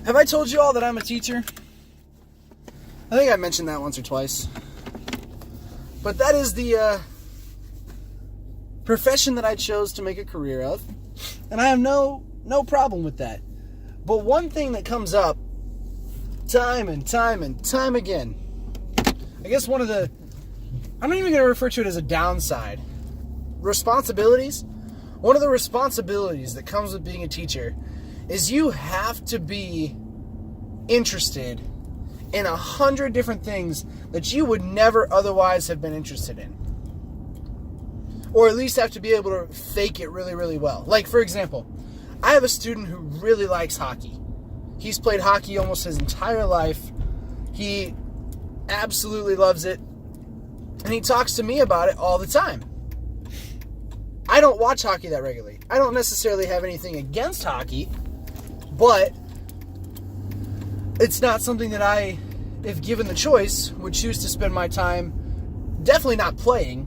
Have I told you all that I'm a teacher? I think I mentioned that once or twice. But that is the profession that I chose to make a career of. And I have no problem with that. But one thing that comes up time and time again, I guess one of the, I'm not even going to refer to it as a downside, responsibilities. One of the responsibilities that comes with being a teacher is you have to be interested in 100 different things that you would never otherwise have been interested in. Or at least have to be able to fake it really, really well. Like, for example, I have a student who really likes hockey. He's played hockey almost his entire life. He absolutely loves it. And he talks to me about it all the time. I don't watch hockey that regularly. I don't necessarily have anything against hockey, but it's not something that I, if given the choice, would choose to spend my time, definitely not playing,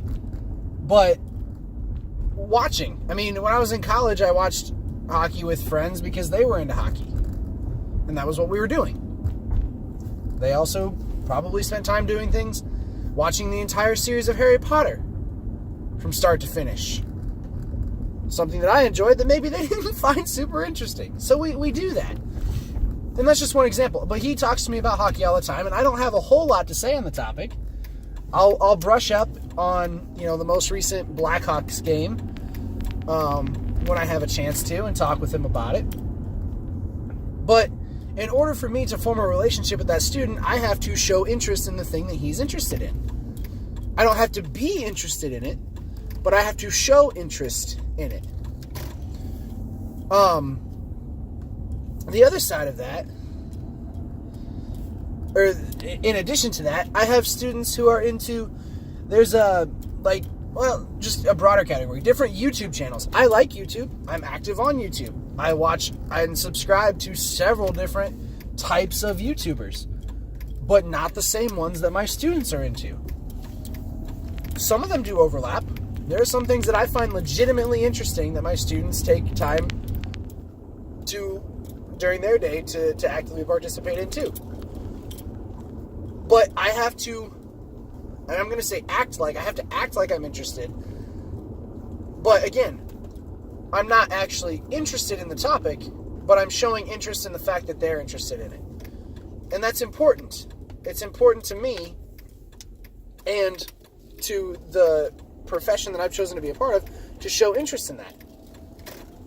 but watching. I mean, when I was in college, I watched hockey with friends because they were into hockey. And that was what we were doing. They also probably spent time doing things, watching the entire series of Harry Potter from start to finish. Something that I enjoyed that maybe they didn't find super interesting. So we do that. And that's just one example. But he talks to me about hockey all the time, and I don't have a whole lot to say on the topic. I'll brush up on, the most recent Blackhawks game when I have a chance to and talk with him about it. But in order for me to form a relationship with that student, I have to show interest in the thing that he's interested in. I don't have to be interested in it, but I have to show interest in it. The other side of that, or in addition to that, I have students who are into, there's just a broader category, different YouTube channels. I like YouTube. I'm active on YouTube. I watch and subscribe to several different types of YouTubers, but not the same ones that my students are into. Some of them do overlap. There are some things that I find legitimately interesting that my students take time to, during their day, to actively participate in too. But I have to, and I'm going to say I have to act like I'm interested. But again, I'm not actually interested in the topic, but I'm showing interest in the fact that they're interested in it. And that's important. It's important to me and to the profession that I've chosen to be a part of to show interest in that.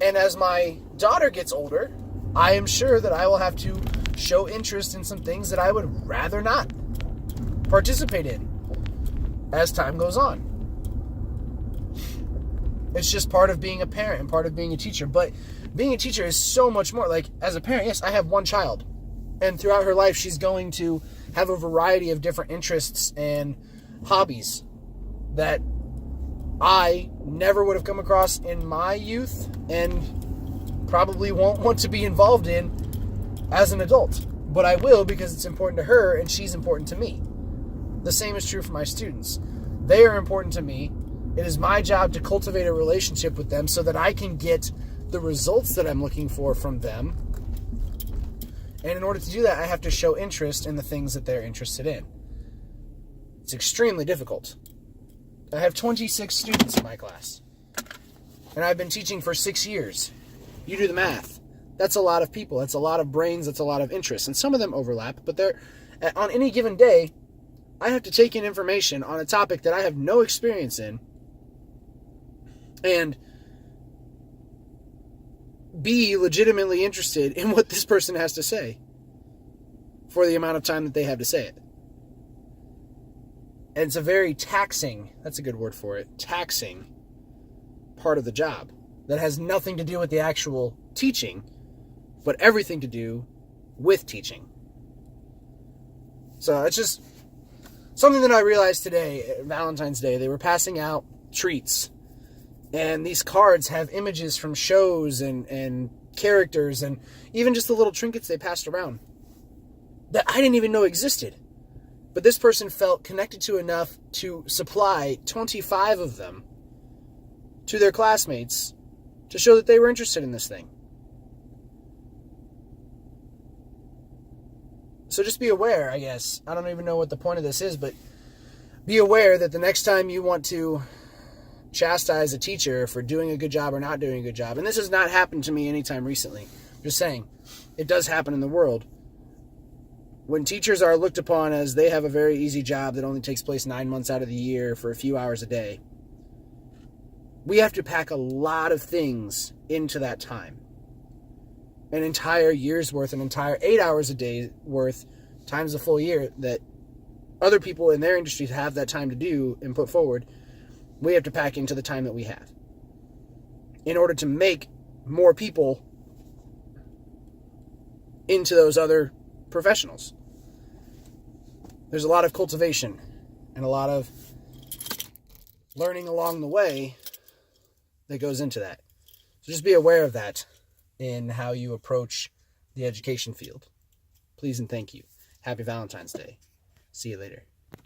And as my daughter gets older, I am sure that I will have to show interest in some things that I would rather not participate in as time goes on. It's just part of being a parent and part of being a teacher. But being a teacher is so much more. Like, as a parent, yes, I have one child. And throughout her life, she's going to have a variety of different interests and hobbies that I never would have come across in my youth and probably won't want to be involved in as an adult. But I will, because it's important to her and she's important to me. The same is true for my students. They are important to me. It is my job to cultivate a relationship with them so that I can get the results that I'm looking for from them. And in order to do that, I have to show interest in the things that they're interested in. It's extremely difficult. I have 26 students in my class. And I've been teaching for 6 years. You do the math. That's a lot of people. That's a lot of brains. That's a lot of interest. And some of them overlap. But on any given day, I have to take in information on a topic that I have no experience in and be legitimately interested in what this person has to say for the amount of time that they have to say it. And it's a very taxing, that's a good word for it, taxing part of the job that has nothing to do with the actual teaching, but everything to do with teaching. So it's just something that I realized today, Valentine's Day. They were passing out treats. And these cards have images from shows and characters and even just the little trinkets they passed around that I didn't even know existed. But this person felt connected to enough to supply 25 of them to their classmates to show that they were interested in this thing. So just be aware, I guess. I don't even know what the point of this is, but be aware that the next time you want to chastise a teacher for doing a good job or not doing a good job, and this has not happened to me anytime recently, just saying, it does happen in the world. When teachers are looked upon as they have a very easy job that only takes place 9 months out of the year for a few hours a day, we have to pack a lot of things into that time. An entire year's worth, an entire 8 hours a day worth, times the full year that other people in their industries have that time to do and put forward, we have to pack into the time that we have in order to make more people into those other professionals. There's a lot of cultivation and a lot of learning along the way that goes into that. So just be aware of that in how you approach the education field. Please and thank you. Happy Valentine's Day. See you later.